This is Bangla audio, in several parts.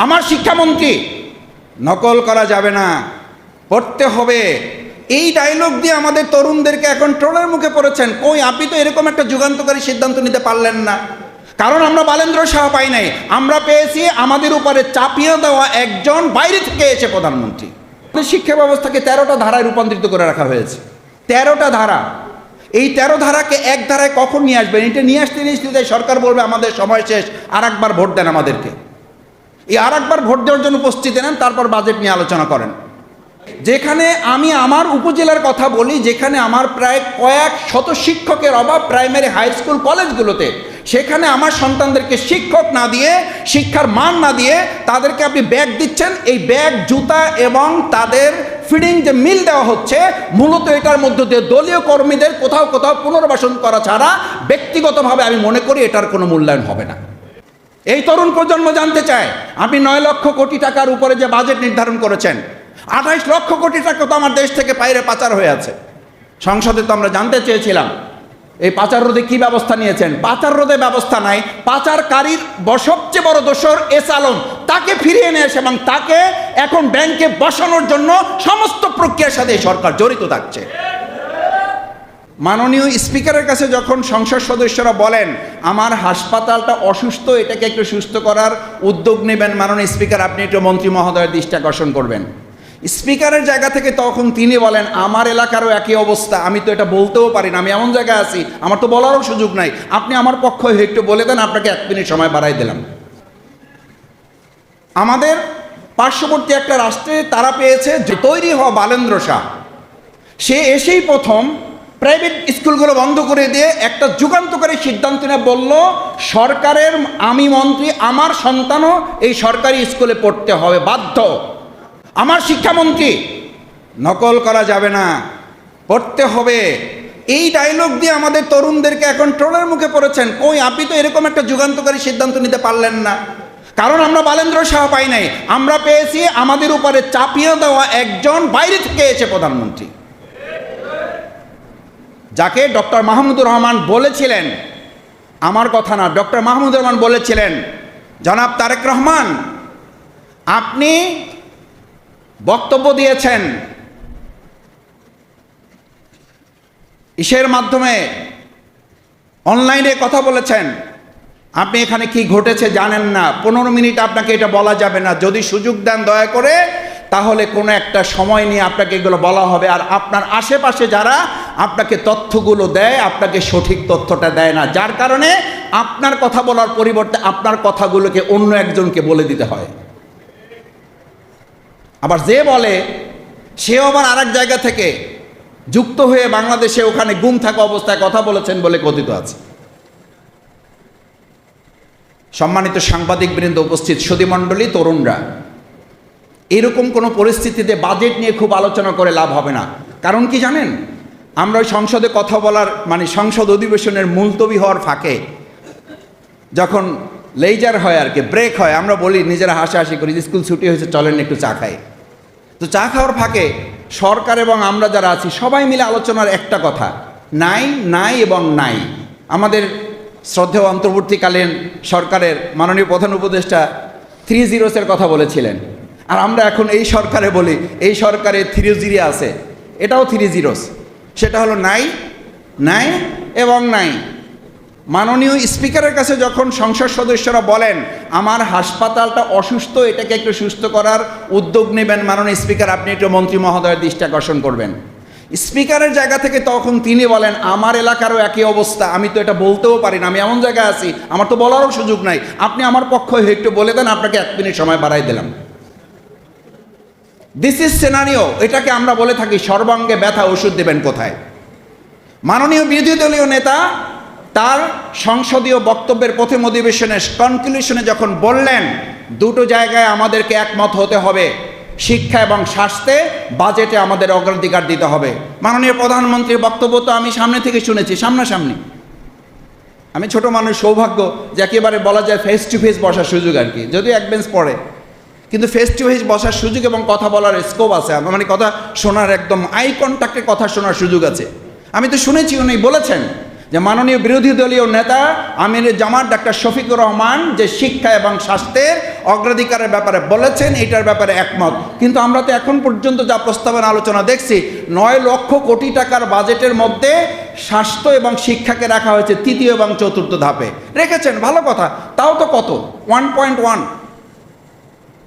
আমার শিক্ষামন্ত্রী নকল করা যাবে না, পড়তে হবে। এই ডায়লগ দিয়ে আমাদের তরুণদেরকে এখন ট্রোলের মুখে পড়েছেন। কই, আপনি তো এরকম একটা যুগান্তকারী সিদ্ধান্ত নিতে পারলেন না। কারণ আমরা বালেন্দ্র শাহ পাই নাই, আমরা পেয়েছি আমাদের উপরে চাপিয়ে দেওয়া একজন বাইরে থেকে এসে প্রধানমন্ত্রী। শিক্ষা ব্যবস্থাকে 13টা ধারায় রূপান্তরিত করে রাখা হয়েছে। 13টা ধারা। এই 13 ধারাকে এক ধারায় কখন নিয়ে আসবেন? এটা নিয়ে আসতে সরকার বলবে আমাদের সময় শেষ, আর একবার ভোট দেন আমাদেরকে। এই আর একবার ভোট দেওয়ার জন্য উপস্থিত নেন, তারপর বাজেট নিয়ে আলোচনা করেন। যেখানে আমি আমার উপজেলার কথা বলি, যেখানে আমার প্রায় কয়েক শত শিক্ষকের অভাব প্রাইমারি, হাই স্কুল, কলেজগুলোতে, সেখানে আমার সন্তানদেরকে শিক্ষক না দিয়ে, শিক্ষার মান না দিয়ে তাদেরকে আপনি ব্যাগ দিচ্ছেন। এই ব্যাগ, জুতা এবং তাদের ফিডিং যে মিল দেওয়া হচ্ছে, মূলত এটার মধ্য দিয়ে দলীয় কর্মীদের কোথাও কোথাও পুনর্বাসন করা ছাড়া ব্যক্তিগতভাবে আমি মনে করি এটার কোনো মূল্যায়ন হবে না। এই তরুণ প্রজন্ম জানতে চায়, আপনি 9 লক্ষ কোটি টাকার উপরে যে বাজেট নির্ধারণ করেছেন, 28 লক্ষ কোটি টাকা তো আমার দেশ থেকে বাইরে পাচার হয়ে আছে। সংসদে তো আমরা জানতে চেয়েছিলাম এই পাচার রোধে কি ব্যবস্থা নিয়েছেন। পাচার রোধে ব্যবস্থা নাই। পাচারকারীর সবচেয়ে বড় দোষর এস আলম, তাকে ফিরিয়ে নিয়ে এসে এবং তাকে এখন ব্যাংকে বসানোর জন্য সমস্ত প্রক্রিয়ার সাথে সরকার জড়িত থাকছে। মাননীয় স্পিকারের কাছে যখন সংসদ সদস্যরা বলেন আমার হাসপাতালটা অসুস্থ, এটাকে একটু সুস্থ করার উদ্যোগ নেবেন, মাননীয় স্পিকার আপনি একটু মন্ত্রী মহোদয়ের দৃষ্টি আকর্ষণ করবেন। স্পিকারের জায়গা থেকে তখন তিনি বলেন আমার এলাকারও একই অবস্থা, আমি তো এটা বলতেও পারি না, আমি এমন জায়গায় আছি, আমার তো বলারও সুযোগ নাই, আপনি আমার পক্ষ হয়ে একটু বলে দেন, আপনাকে 1 মিনিট সময় বাড়াই দিলাম। আমাদের পার্শ্ববর্তী একটা রাষ্ট্রে তারা পেয়েছে যে তৈরি হওয়া বালেন্দ্র শাহ, সে এসেই প্রথম প্রাইভেট স্কুলগুলো বন্ধ করে দিয়ে একটা যুগান্তকারী সিদ্ধান্ত নিয়ে বলল সরকারের, আমি মন্ত্রী, আমার সন্তানও এই সরকারি স্কুলে পড়তে হবে, বাধ্য। আমার শিক্ষামন্ত্রী নকল করা যাবে না, পড়তে হবে। এই ডায়লগ দিয়ে আমাদের তরুণদেরকে এখন ট্রোলের মুখে পড়েছেন। কই, আপনি তো এরকম একটা যুগান্তকারী সিদ্ধান্ত নিতে পারলেন না। কারণ আমরা বালেন্দ্র শাহ পাই নাই, আমরা পেয়েছি আমাদের উপরে চাপিয়ে দেওয়া একজন বাইরে থেকে এসে প্রধানমন্ত্রী, যাকে ডক্টর মাহমুদুর রহমান বলেছিলেন, আমার কথা না, ডক্টর মাহমুদুর রহমান বলেছিলেন জনাব তারেক রহমান আপনি বক্তব্য দিয়েছেন ইসের মাধ্যমে, অনলাইনে কথা বলেছেন, আপনি এখানে কি ঘটেছে জানেন না, 15 মিনিট আপনাকে এটা বলা যাবে না, যদি সুযোগ দেন দয়া করে তাহলে কোনো একটা সময় নিয়ে আপনাকে এগুলো বলা হবে। আর আপনার আশেপাশে যারা আপনাকে তথ্যগুলো দেয়, আপনাকে সঠিক তথ্যটা দেয় না, যার কারণে আপনার কথা বলার পরিবর্তে আপনার কথাগুলোকে অন্য একজনকে বলে দিতে হয়। আবার যে বলে সেও আবার আরেক জায়গা থেকে যুক্ত হয়ে বাংলাদেশে ওখানে গুম থাকা অবস্থায় কথা বলেছেন বলে কথিত আছে। সম্মানিত সাংবাদিকবৃন্দ, উপস্থিত সুধীমণ্ডলী, তরুণরা, এরকম কোনো পরিস্থিতিতে বাজেট নিয়ে খুব আলোচনা করে লাভ হবে না। কারণ কি জানেন, আমরা ওই সংসদে কথা বলার সংসদ অধিবেশনের মুলতবি হওয়ার ফাঁকে যখন লেজার হয় আর কি, ব্রেক হয়, আমরা বলি নিজেরা হাসাহাসি করি, স্কুল ছুটি হয়েছে চলেন একটু চা খাই। তো চা খাওয়ার ফাঁকে সরকার এবং আমরা যারা আছি সবাই মিলে আলোচনার একটা কথা, নাই নাই এবং নাই। আমাদের শ্রদ্ধেয় অন্তর্বর্তীকালীন সরকারের মাননীয় প্রধান উপদেষ্টা 3 জিরোসের কথা বলেছিলেন, আর আমরা এখন এই সরকারে বলি এই সরকারে 3 জিরো আছে, এটাও 3 জিরোস। সেটা হলো নাই, নাই এবং নাই। মাননীয় স্পিকারের কাছে যখন সংসদ সদস্যরা বলেন আমার হাসপাতালটা অসুস্থ, এটাকে একটু সুস্থ করার উদ্যোগ নেবেন, মাননীয় স্পিকার আপনি একটু মন্ত্রী মহোদয়ের দৃষ্টি আকর্ষণ করবেন। স্পিকারের জায়গা থেকে তখন তিনি বলেন আমার এলাকারও একই অবস্থা, আমি তো এটা বলতেও পারি না, আমি এমন জায়গায় আছি, আমার তো বলারও সুযোগ নাই, আপনি আমার পক্ষ হয়ে একটু বলে দেন, আপনাকে 1 মিনিট সময় বাড়াই দিলাম। This is scenario. এটাকে আমরা বলে থাকি সর্বাঙ্গে ব্যথা, ওষুধ দেবেন কোথায়। মাননীয় বিরোধী দলীয় নেতা তার সংসদীয় বক্তব্যের প্রথম অধিবেশনের কনক্লুশনে যখন বললেন দুটো জায়গায় আমাদেরকে একমত হতে হবে, শিক্ষা এবং স্বাস্থ্যে বাজেটে আমাদের অগ্রাধিকার দিতে হবে। মাননীয় প্রধানমন্ত্রীর বক্তব্য তো আমি সামনে থেকে শুনেছি, সামনাসামনি। আমি ছোট মানুষ, সৌভাগ্য যে একেবারে বলা যায় ফেস টু ফেস বসার সুযোগ আর কি, যদিও এক বেঞ্চ পড়ে, কিন্তু ফেস টু ফেস বসার সুযোগ এবং কথা বলার স্কোপ আছে, মানে কথা শোনার, একদম আই কন্ট্যাক্টে কথা শোনার সুযোগ আছে। আমি তো শুনেছি উনি বলেছেন যে মাননীয় বিরোধী দলীয় নেতা আমির জামাত ডাক্তার শফিকুর রহমান যে শিক্ষা এবং স্বাস্থ্যের অগ্রাধিকারের ব্যাপারে বলেছেন, এটার ব্যাপারে একমত। কিন্তু আমরা তো এখন পর্যন্ত যা প্রস্তাবনা আলোচনা দেখছি, 9 লক্ষ কোটি টাকার বাজেটের মধ্যে স্বাস্থ্য এবং শিক্ষাকে রাখা হয়েছে তৃতীয় এবং চতুর্থ ধাপে। রেখেছেন, ভালো কথা, তাও তো কত 1.1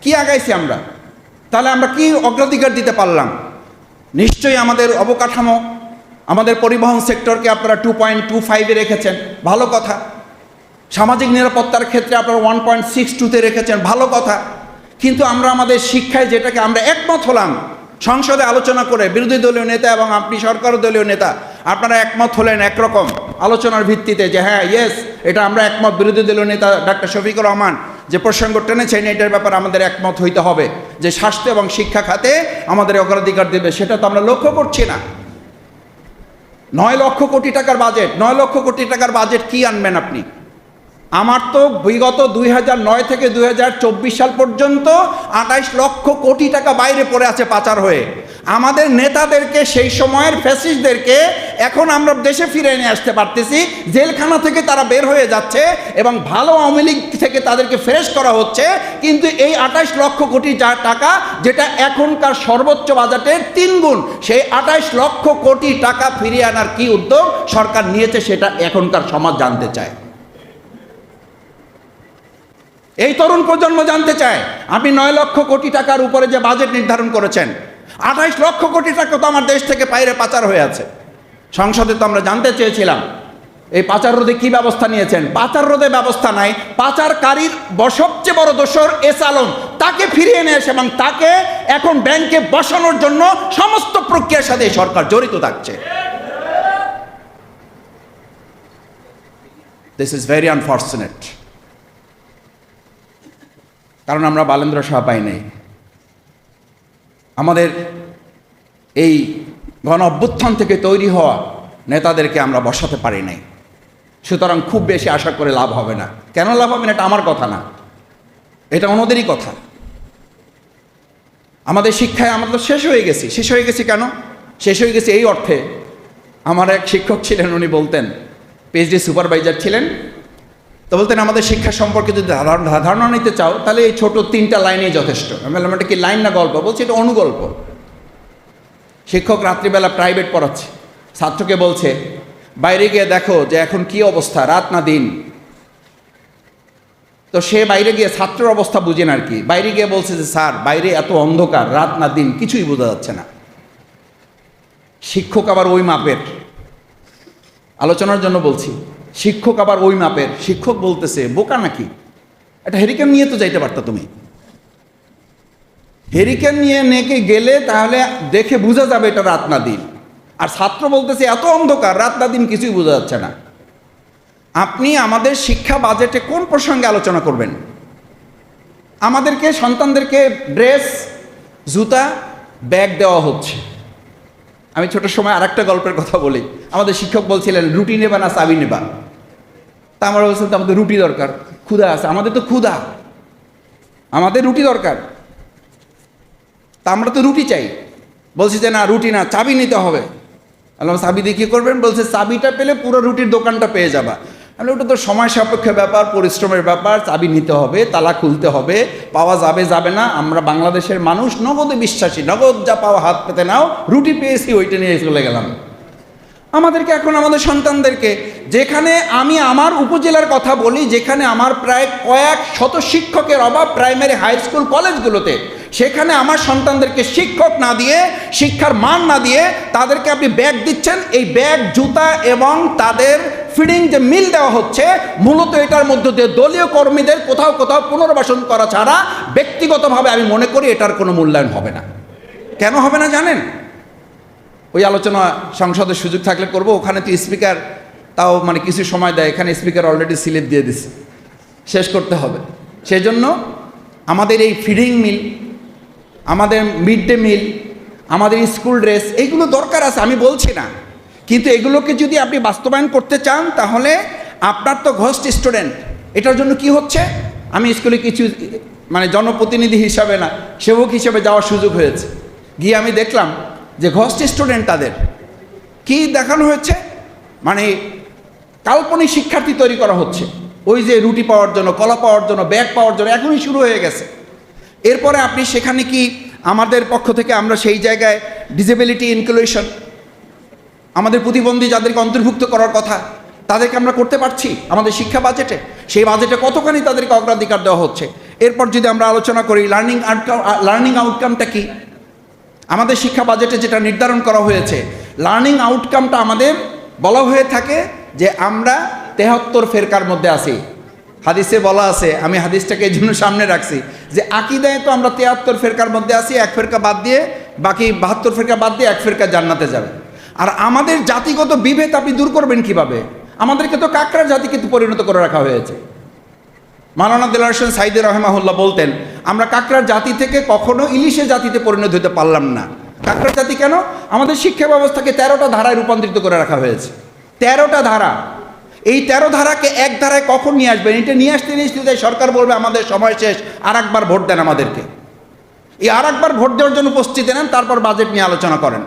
কি আগাইছি আমরা? তাহলে আমরা কি অগ্রাধিকার দিতে পারলাম? নিশ্চয়ই আমাদের অবকাঠামো, আমাদের পরিবহন সেক্টরকে আপনারা 2.25-এ রেখেছেন, ভালো কথা। সামাজিক নিরাপত্তার ক্ষেত্রে আপনারা 1.62-তে রেখেছেন, ভালো কথা। কিন্তু আমরা আমাদের শিক্ষায় যেটাকে আমরা একমত হলাম সংসদে আলোচনা করে, বিরোধী দলীয় নেতা এবং আপনি সরকার দলীয় নেতা, আপনারা একমত হলেন একরকম আলোচনার ভিত্তিতে যে হ্যাঁ ইয়েস এটা আমরা একমত। বিরোধী দলীয় নেতা ডাক্তার শফিকুর রহমান যে প্রসঙ্গ টেনেছেন, এটার ব্যাপারে আমাদের একমত হইতে হবে যে স্বাস্থ্য এবং শিক্ষা খাতে আমাদের অগ্রাধিকার দেবে। সেটা তো আমরা লক্ষ্য করছি না। 9 লক্ষ কোটি টাকার বাজেট, 9 লক্ষ কোটি টাকার বাজেট কি আনবেন আপনি? আমার তো বিগত 2009 থেকে 2024 সাল পর্যন্ত 28 লক্ষ কোটি টাকা বাইরে পড়ে আছে পাচার হয়ে। আমাদের নেতাদেরকে, সেই সময়ের ফ্যাসিস্টদেরকে এখন আমরা দেশে ফিরে নিয়ে আসতে পারতেছি, জেলখানা থেকে তারা বের হয়ে যাচ্ছে এবং ভালো আওয়ামী লীগ থেকে তাদেরকে ফ্রেশ করা হচ্ছে। কিন্তু এই 28 লক্ষ কোটি টাকা, যেটা এখনকার সর্বোচ্চ বাজেটের 3 গুণ, সেই 28 লক্ষ কোটি টাকা ফিরিয়ে আনার কি উদ্যোগ সরকার নিয়েছে সেটা এখনকার সমাজ জানতে চায়। এই তরুণ প্রজন্ম জানতে চায় আপনি 9 লক্ষ কোটি টাকার উপরে যে বাজেট নির্ধারণ করেছেন, 28 লক্ষ কোটি টাকা তো আমার দেশ থেকে বাইরে পাচার হয়ে আছে। সংসদে তো আমরা জানতে চেয়েছিলাম এই পাচার রোধে কি ব্যবস্থা নিয়েছেন। পাচার রোধে ব্যবস্থা নাই, পাচারকারীর সবচেয়ে বড় দোষর এস আলম, তাকে ফিরিয়ে নিয়ে এসে এবং তাকে এখন ব্যাংকে বসানোর জন্য সমস্ত প্রক্রিয়ার সাথে সরকার জড়িত থাকছে। This is very unfortunate. কারণ আমরা বালেন্দ্র শাহ পাই নাই, আমাদের এই গণ অভ্যুত্থান থেকে তৈরি হওয়া নেতাদেরকে আমরা বসাতে পারি নাই। সুতরাং খুব বেশি আশা করে লাভ হবে না। কেন লাভ হবে না এটা আমার কথা না, এটা ওনাদেরই কথা। আমাদের শিক্ষায় আমরা তো শেষ হয়ে গেছি। শেষ হয়ে গেছি কেন? শেষ হয়ে গেছি এই অর্থে, আমার এক শিক্ষক ছিলেন, উনি বলতেন, পিএইচডি সুপারভাইজার ছিলেন, তো বলতেন আমাদের শিক্ষা সম্পর্কে যদি ধারণা নিতে চাও তাহলে এই ছোট 3টা লাইনেই যথেষ্ট। আমি বললাম এটা কি লাইন না গল্প? বলছি এটা অনুগল্প। শিক্ষক রাত্রিবেলা প্রাইভেট পড়াচ্ছে, ছাত্রকে বলছে বাইরে গিয়ে দেখো যে এখন কি অবস্থা, রাত না দিন। তো সে বাইরে গিয়ে ছাত্রের অবস্থা বুঝেন আর কি, বাইরে গিয়ে বলছে যে স্যার বাইরে এত অন্ধকার, রাত না দিন কিছুই বোঝা যাচ্ছে না। শিক্ষক আবার ওই মাপের, আলোচনার জন্য বলছি, শিক্ষক আবার ওই মাপের। শিক্ষক বলতেছে বোকা নাকি, একটা হেরিকেন নিয়ে তো যাইতে পারতা তুমি, হেরিকেন নিয়ে নেকে গেলে তাহলে দেখে বোঝা যাবে এটা রাত না দিন। আর ছাত্র বলতেছে এত অন্ধকার, রাত না দিন কিছুই বোঝা যাচ্ছে না। আপনি আমাদের শিক্ষা বাজেটে কোন প্রসঙ্গে আলোচনা করবেন? আমাদেরকে সন্তানদেরকে ড্রেস, জুতা, ব্যাগ দেওয়া হচ্ছে। আমি ছোট সময় আর একটা গল্পের কথা বলি। আমাদের শিক্ষক বলছিলেন রুটি নেবা না চাবি নেবা? তা আমরা বলছিলাম তো আমাদের রুটি দরকার, ক্ষুধা আছে, আমাদের তো ক্ষুধা, আমাদের রুটি দরকার, তা আমরা তো রুটি চাই। বলছি যে না রুটি না, চাবি নিতে হবে। আল্লাহ চাবি দিয়ে কী করবেন? বলছে চাবিটা পেলে পুরো রুটির দোকানটা পেয়ে যাবা। আমি ওটা তো সময় সাপেক্ষ ব্যাপার, পরিশ্রমের ব্যাপার, চাবি নিতে হবে, তালা খুলতে হবে, পাওয়া যাবে যাবে না। আমরা বাংলাদেশের মানুষ নগদে বিশ্বাসী, নগদ যা পাওয়া হাত পেতে নাও, রুটি পেয়েছি ওইটা নিয়ে চলে গেলাম। আমাদেরকে এখন আমাদের সন্তানদেরকে, যেখানে আমি আমার উপজেলার কথা বলি, যেখানে আমার প্রায় কয়েক শত শিক্ষকের অভাব প্রাইমারি, হাই স্কুল, কলেজগুলোতে, সেখানে আমার সন্তানদেরকে শিক্ষক না দিয়ে, শিক্ষার মান না দিয়ে তাদেরকে আপনি ব্যাগ দিচ্ছেন। এই ব্যাগ, জুতা এবং তাদের ফিডিং যে মিল দেওয়া হচ্ছে, মূলত এটার মধ্য দিয়ে দলীয় কর্মীদের কোথাও কোথাও পুনর্বাসন করা ছাড়া ব্যক্তিগতভাবে আমি মনে করি এটার কোনো মূল্যায়ন হবে না। কেন হবে না জানেন? ওই আলোচনা সংসদের সুযোগ থাকলে করব। ওখানে তো স্পিকার তাও মানে কিছু সময় দেয়, এখানে স্পিকার অলরেডি স্লিপ দিয়ে দিছে, শেষ করতে হবে। সেই জন্য আমাদের এই ফিডিং মিল, আমাদের মিড ডে মিল, আমাদের স্কুল ড্রেস, এইগুলো দরকার আছে, আমি বলছি না। কিন্তু এগুলোকে যদি আপনি বাস্তবায়ন করতে চান তাহলে আপনার তো ঘোস্ট স্টুডেন্ট। এটার জন্য কি হচ্ছে, আমি স্কুলে কিছু মানে জনপ্রতিনিধি হিসাবে না, সেবক হিসেবে যাওয়ার সুযোগ হয়েছে। গিয়ে আমি দেখলাম যে ঘোস্ট স্টুডেন্ট, তাদের কি দেখানো হয়েছে, মানে কাল্পনিক শিক্ষার্থী তৈরি করা হচ্ছে, ওই যে রুটি পাওয়ার জন্য, কলা পাওয়ার জন্য, ব্যাগ পাওয়ার জন্য, এখনই শুরু হয়ে গেছে। এরপরে আপনি সেখানে কি আমাদের পক্ষ থেকে আমরা সেই জায়গায় ডিসেবিলিটি ইনক্লুশন, আমাদের প্রতিবন্ধী যাদেরকে অন্তর্ভুক্ত করার কথা, তাদেরকে আমরা করতে পারছি আমাদের শিক্ষা বাজেটে? সেই বাজেটে কতখানি তাদেরকে অগ্রাধিকার দেওয়া হচ্ছে? এরপর যদি আমরা আলোচনা করি লার্নিং আউটকামটা কি, আমাদের শিক্ষা বাজেটে যেটা নির্ধারণ করা হয়েছে, লার্নিং আউটকামটা আমাদের বলা হয়ে থাকে যে আমরা 73 ফেরকার মধ্যে আছি। হাদিসে বলা আছে, আমি হাদিসটাকে এই জন্য সামনে রাখছি, যে আকীদায় তো আমরা 73 ফেরকার মধ্যে আছি, এক ফেরকা বাদ দিয়ে, বাকি 72 ফেরকা বাদ দিয়ে এক ফেরকা জান্নাতে যাবে। আর আমাদের জাতিগত বিভেদ আপনি দূর করবেন কিভাবে? আমাদেরকে তো কাকড়ার জাতিকে পরিণত করে রাখা হয়েছে। মাওলানা দেলোয়ার হোসেন সাঈদী রহমাহুল্লাহ বলতেন, আমরা কাকড়ার জাতি থেকে কখনো ইলিশের জাতিতে পরিণত হতে পারলাম না। কাকড়ার জাতি কেন? আমাদের শিক্ষা ব্যবস্থাকে 13টা ধারায় রূপান্তরিত করে রাখা হয়েছে। 13টা ধারা, এই 13 ধারাকে এক ধারায় কখন নিয়ে আসবেন? এটা নিয়ে আসতে সরকার বলবে আমাদের সময় শেষ, আর একবার ভোট দেন আমাদেরকে। এই আর একবার ভোট দেওয়ার জন্য উপস্থিত নেন, তারপর বাজেট নিয়ে আলোচনা করেন।